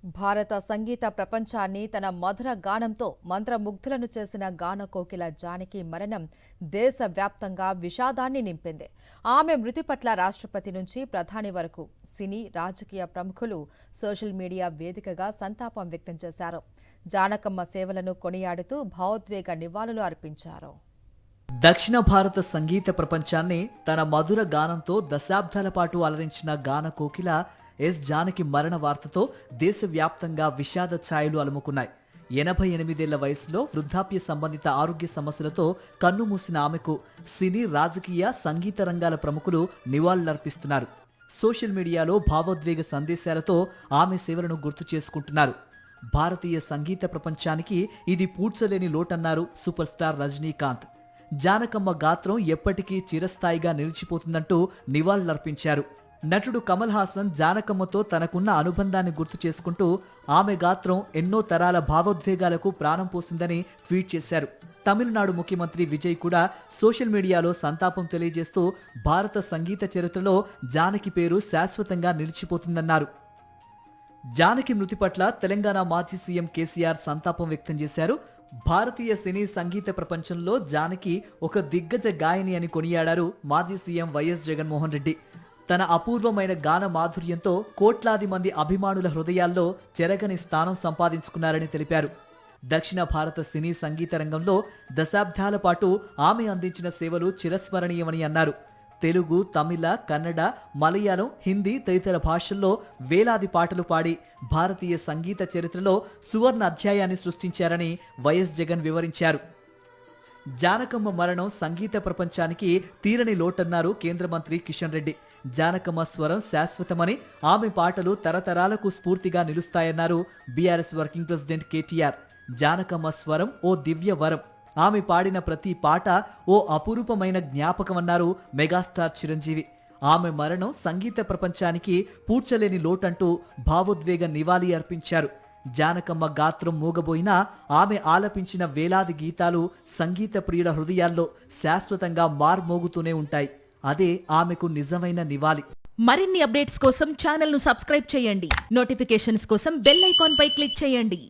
భారత సంగీత ప్రపంచాన్ని తన మధుర గానంతో మంత్రముగ్ధులను చేసిన గాన కోకిల జానకి మరణం దేశవ్యాప్తంగా విషాదాన్ని నింపింది. ఆమె మృతి పట్ల రాష్ట్రపతి నుంచి ప్రధాని వరకు సినీ రాజకీయ ప్రముఖులు సోషల్ మీడియా వేదికగా సంతాపం వ్యక్తం చేశారు. జానకమ్మ సేవలను కొనియాడుతూ భావోద్వేగ నివాళులు అర్పించారు. దక్షిణ భారత సంగీత ప్రపంచాన్ని తన మధుర గానంతో దశాబ్దాల పాటు అలరించిన గాన కోకిల ఎస్ జానకి మరణ వార్తతో దేశవ్యాప్తంగా విషాద ఛాయలు అలుముకున్నాయి. 88 వయసులో వృద్ధాప్య సంబంధిత ఆరోగ్య సమస్యలతో కన్నుమూసిన ఆమెకు సినీ రాజకీయ సంగీత రంగాల ప్రముఖులు నివాళులర్పిస్తున్నారు. సోషల్ మీడియాలో భావోద్వేగ సందేశాలతో ఆమె సేవలను గుర్తు చేసుకుంటున్నారు. భారతీయ సంగీత ప్రపంచానికి ఇది పూడ్చలేని లోటన్నారు సూపర్ స్టార్ రజనీకాంత్. జానకమ్మ గాత్రం ఎప్పటికీ చిరస్థాయిగా నిలిచిపోతుందంటూ నివాళులర్పించారు. నటుడు కమల్ హాసన్ జానకమ్మతో తనకున్న అనుబంధాన్ని గుర్తు చేసుకుంటూ ఆమె గాత్రం ఎన్నో తరాల భావోద్వేగాలకు ప్రాణం పోసిందని ట్వీట్ చేశారు. తమిళనాడు ముఖ్యమంత్రి విజయ్ కూడా సోషల్ మీడియాలో సంతాపం తెలియజేస్తూ భారత సంగీత చరిత్రలో జానకి పేరు శాశ్వతంగా నిలిచిపోతుందన్నారు. జానకి మృతి పట్ల తెలంగాణ మాజీ సీఎం కేసీఆర్ సంతాపం వ్యక్తం చేశారు. భారతీయ సినీ సంగీత ప్రపంచంలో జానకి ఒక దిగ్గజ గాయని అని కొనియాడారు మాజీ సీఎం వైఎస్ జగన్మోహన్ రెడ్డి. తన అపూర్వమైన గాన మాధుర్యంతో కోట్లాది మంది అభిమానుల హృదయాల్లో చెరగని స్థానం సంపాదించుకున్నారని తెలిపారు. దక్షిణ భారత సినీ సంగీత రంగంలో దశాబ్దాల పాటు ఆమె అందించిన సేవలు చిరస్మరణీయమని అన్నారు. తెలుగు, తమిళ, కన్నడ, మలయాళం, హిందీ తదితర భాషల్లో వేలాది పాటలు పాడి భారతీయ సంగీత చరిత్రలో సువర్ణ అధ్యాయాన్ని సృష్టించారని వైఎస్ జగన్ వివరించారు. జానకమ్మ మరణం సంగీత ప్రపంచానికి తీరని లోటన్నారు కేంద్ర మంత్రి కిషన్ రెడ్డి. జానకమ్మ స్వరం శాశ్వతమని, ఆమె పాటలు తరతరాలకు స్ఫూర్తిగా నిలుస్తాయన్నారు బీఆర్ఎస్ వర్కింగ్ ప్రెసిడెంట్ కేటీఆర్. జానకమ్మ స్వరం ఓ దివ్య వరం, ఆమె పాడిన ప్రతి పాట ఓ అపురూపమైన జ్ఞాపకమన్నారు మెగాస్టార్ చిరంజీవి. ఆమె మరణం సంగీత ప్రపంచానికి పూడ్చలేని లోటంటూ భావోద్వేగ నివాళి అర్పించారు. జానకమ్మ గాత్రం మూగబోయినా ఆమె ఆలపించిన వేలాది గీతాలు సంగీత ప్రియుల హృదయాల్లో శాశ్వతంగా మార్మోగుతూనే ఉంటాయి. అదే ఆమెకు నిజమైన నివాళి. మరిన్ని అప్డేట్స్ కోసం ఛానల్ ను సబ్స్క్రైబ్ చేయండి. నోటిఫికేషన్స్ కోసం బెల్ ఐకాన్ పై క్లిక్ చేయండి.